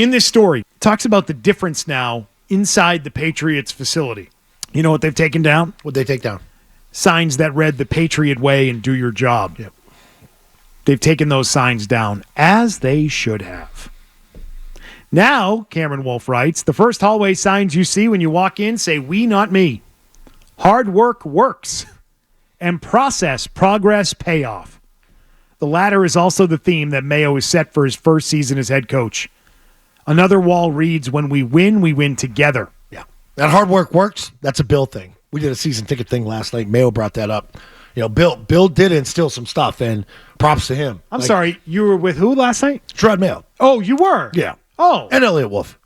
in this story, talks about the difference now inside the Patriots facility. You know what they've taken down? What'd they take down? Signs that read the Patriot way and do your job. Yep. They've taken those signs down, as they should have. Now, Cameron Wolfe writes, the first hallway signs you see when you walk in say, we, not me. Hard work works. And process, progress, payoff. The latter is also the theme that Mayo has set for his first season as head coach. Another wall reads, when we win together. Yeah. That hard work works. That's a Bill thing. We did a season ticket thing last night. Mayo brought that up. You know, Bill did instill some stuff, and props to him. I'm sorry, you were with who last night? Jerod Mayo. Oh, you were? Yeah. Oh. And Elliott Wolf.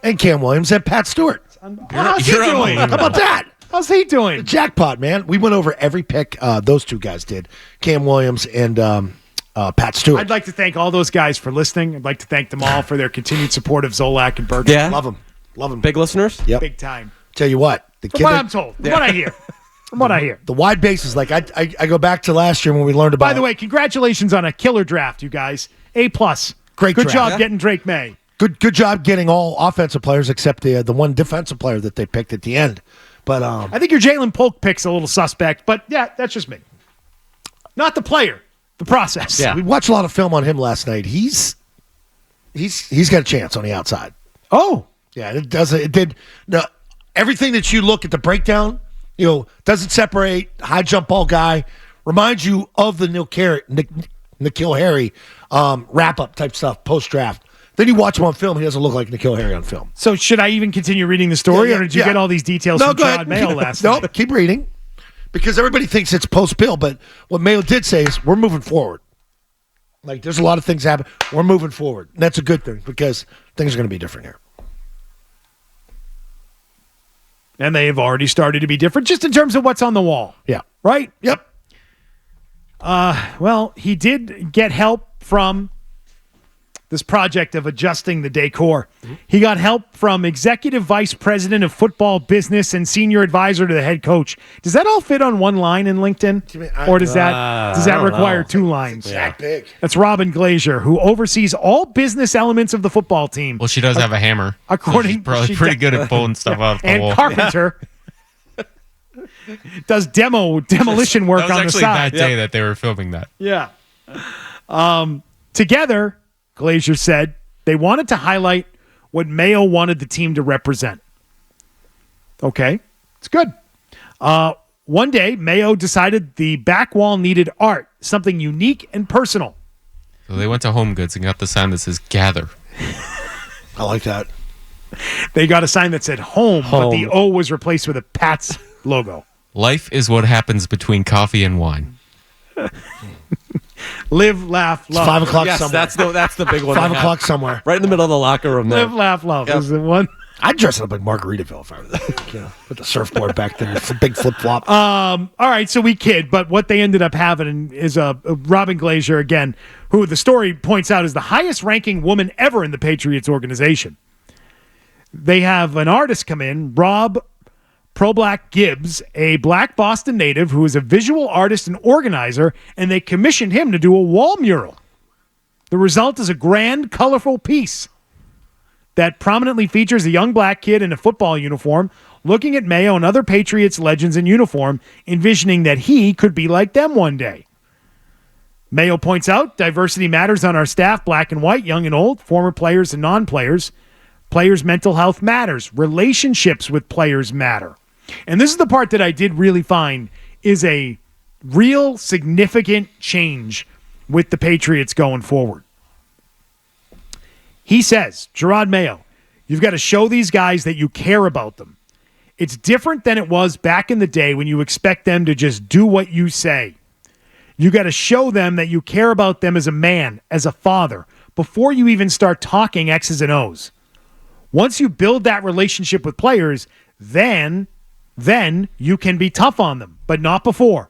And Cam Williams and Pat Stewart. How's he doing? How about that? How's he doing? The jackpot, man. We went over every pick those two guys did. Cam Williams and Pat Stewart. I'd like to thank all those guys for listening. I'd like to thank them all for their continued support of Zolak and Bertrand. Yeah. Love them. Big listeners? Yep. Big time. Tell you what. From what I'm told. From what I hear. From what I hear. The wide bases, like I go back to last year when we learned about. By the way, congratulations on a killer draft, you guys. A+. Great Good draft. job getting Drake May. Good job getting all offensive players except the one defensive player that they picked at the end. But I think your Jalen Polk pick's a little suspect, but yeah, that's just me. Not the player, the process. Yeah. We watched a lot of film on him last night. He's got a chance on the outside. Oh. Yeah, it did. No, everything that you look at the breakdown, doesn't separate, high jump ball guy, reminds you of the N'Keal Harry wrap-up type stuff post-draft. Then you watch him on film, he doesn't look like N'Keal Harry on film. So should I even continue reading the story, or did you get all these details from Jerod Mayo last night? No, keep reading. Because everybody thinks it's post-Bill, but what Mayo did say is we're moving forward. Like, there's a lot of things happen. We're moving forward. And that's a good thing because things are going to be different here. And they have already started to be different just in terms of what's on the wall. Yeah. Right? Yep. Well, he did get help from this project of adjusting the decor. Mm-hmm. He got help from Executive Vice President of Football Business and Senior Advisor to the head coach. Does that all fit on one line in LinkedIn? Or does that require two lines? That big. That's Robin Glazier, who oversees all business elements of the football team. Well, she does have a hammer. According, she's probably pretty good at pulling stuff off the wall. And Carpenter does demolition work on the side. That was actually that day that they were filming that. Yeah. Together, Glazier said they wanted to highlight what Mayo wanted the team to represent. Okay, it's good. One day, Mayo decided the back wall needed art, something unique and personal. So they went to Home Goods and got the sign that says "Gather." I like that. They got a sign that said home, but the O was replaced with a Pats logo. Life is what happens between coffee and wine. Live, laugh, love. It's 5 o'clock Yes, somewhere. that's the big one. 5 o'clock somewhere. Right in the middle of the locker room there. Live, laugh, love. Yep. Is the one. I'd dress it up like Margaritaville if I were with the surfboard back there. It's a big flip-flop. All right, so we kid, but what they ended up having is a Robin Glazier, again, who the story points out is the highest-ranking woman ever in the Patriots organization. They have an artist come in, Rob Pro-Black Gibbs, a black Boston native who is a visual artist and organizer, and they commissioned him to do a wall mural. The result is a grand, colorful piece that prominently features a young black kid in a football uniform looking at Mayo and other Patriots legends in uniform, envisioning that he could be like them one day. Mayo points out diversity matters on our staff, black and white, young and old, former players and non-players. Players' mental health matters. Relationships with players matter. And this is the part that I did really find is a real significant change with the Patriots going forward. He says, Jerod Mayo, you've got to show these guys that you care about them. It's different than it was back in the day when you expect them to just do what you say. You got to show them that you care about them as a man, as a father, before you even start talking X's and O's. Once you build that relationship with players, then you can be tough on them, but not before.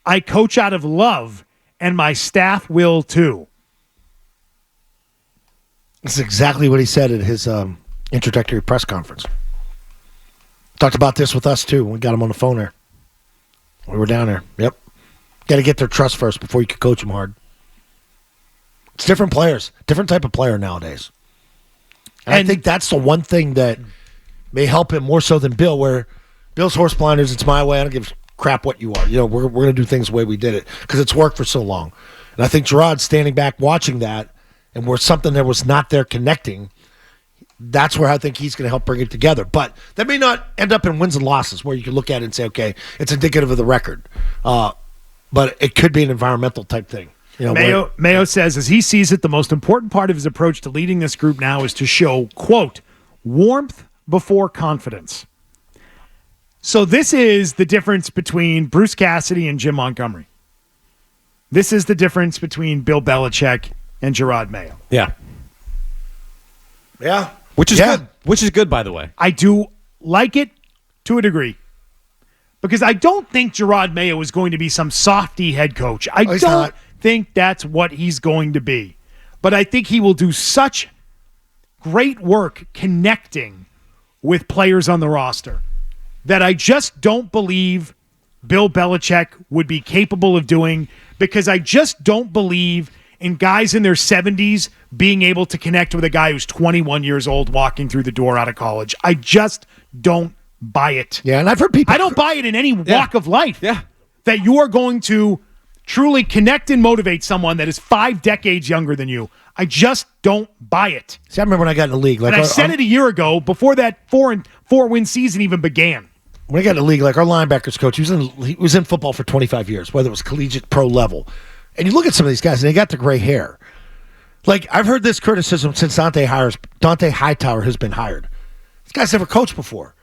I coach out of love, and my staff will too. This is exactly what he said at his introductory press conference. Talked about this with us, too. We got him on the phone there. We were down there. Yep. Got to get their trust first before you can coach them hard. It's different players. Different type of player nowadays. And I think that's the one thing that may help him more so than Bill, where Bill's horse blinders, it's my way. I don't give a crap what you are. We're going to do things the way we did it because it's worked for so long. And I think Jerod standing back watching that and where something that was not there connecting, that's where I think he's going to help bring it together. But that may not end up in wins and losses where you can look at it and say, okay, it's indicative of the record. But it could be an environmental type thing. Mayo says, as he sees it, the most important part of his approach to leading this group now is to show, quote, warmth before confidence. So this is the difference between Bruce Cassidy and Jim Montgomery. This is the difference between Bill Belichick and Jerod Mayo. Yeah. Yeah. Which is good. Which is good, by the way. I do like it to a degree. Because I don't think Jerod Mayo is going to be some softy head coach. I don't think that's what he's going to be. But I think he will do such great work connecting with players on the roster that I just don't believe Bill Belichick would be capable of doing, because I just don't believe in guys in their 70s being able to connect with a guy who's 21 years old walking through the door out of college. I just don't buy it. Yeah, and I've heard people... I don't buy it in any walk of life. Yeah. That you are going to truly connect and motivate someone that is 5 decades younger than you. I just don't buy it. See, I remember when I got in the league. And I said it a year ago, before that 4-win season even began. When I got in the league, like our linebackers coach, he was in football for 25 years, whether it was collegiate, pro level. And you look at some of these guys, and they got the gray hair. Like, I've heard this criticism since Dante Hightower has been hired. This guy's never coached before.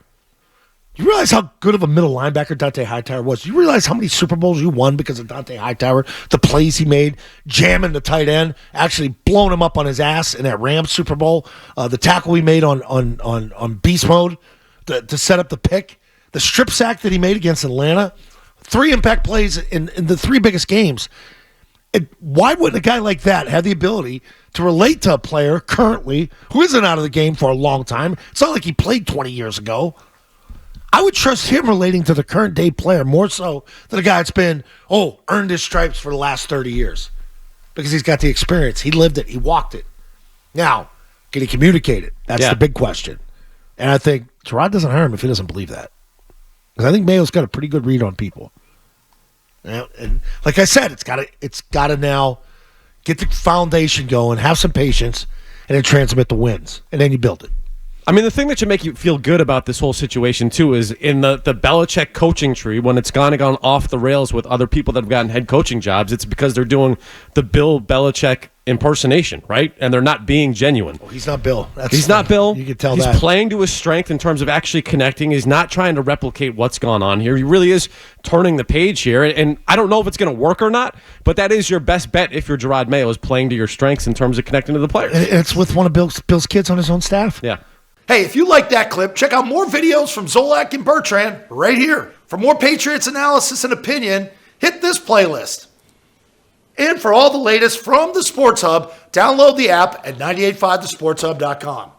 You realize how good of a middle linebacker Dante Hightower was? You realize how many Super Bowls you won because of Dante Hightower, the plays he made, jamming the tight end, actually blowing him up on his ass in that Rams Super Bowl, the tackle he made on beast mode to set up the pick, the strip sack that he made against Atlanta, 3 impact plays in the 3 biggest games. Why wouldn't a guy like that have the ability to relate to a player currently who isn't out of the game for a long time? It's not like he played 20 years ago. I would trust him relating to the current day player more so than a guy that's been, earned his stripes for the last 30 years. Because he's got the experience. He lived it. He walked it. Now, can he communicate it? That's the big question. And I think Jerod doesn't hire him if he doesn't believe that. Because I think Mayo's got a pretty good read on people. And like I said, it's got to now get the foundation going, have some patience, and then transmit the wins. And then you build it. I mean, the thing that should make you feel good about this whole situation, too, is in the Belichick coaching tree, when it's gone off the rails with other people that have gotten head coaching jobs, it's because they're doing the Bill Belichick impersonation, right? And they're not being genuine. Well, he's not Bill. He's not Bill. You can tell he's that. He's playing to his strength in terms of actually connecting. He's not trying to replicate what's gone on here. He really is turning the page here. And I don't know if it's going to work or not, but that is your best bet if you're Jerod Mayo, is playing to your strengths in terms of connecting to the players. And it's with one of Bill's kids on his own staff. Yeah. Hey, if you like that clip, check out more videos from Zolak and Bertrand right here. For more Patriots analysis and opinion, hit this playlist. And for all the latest from the Sports Hub, download the app at 985thesportshub.com.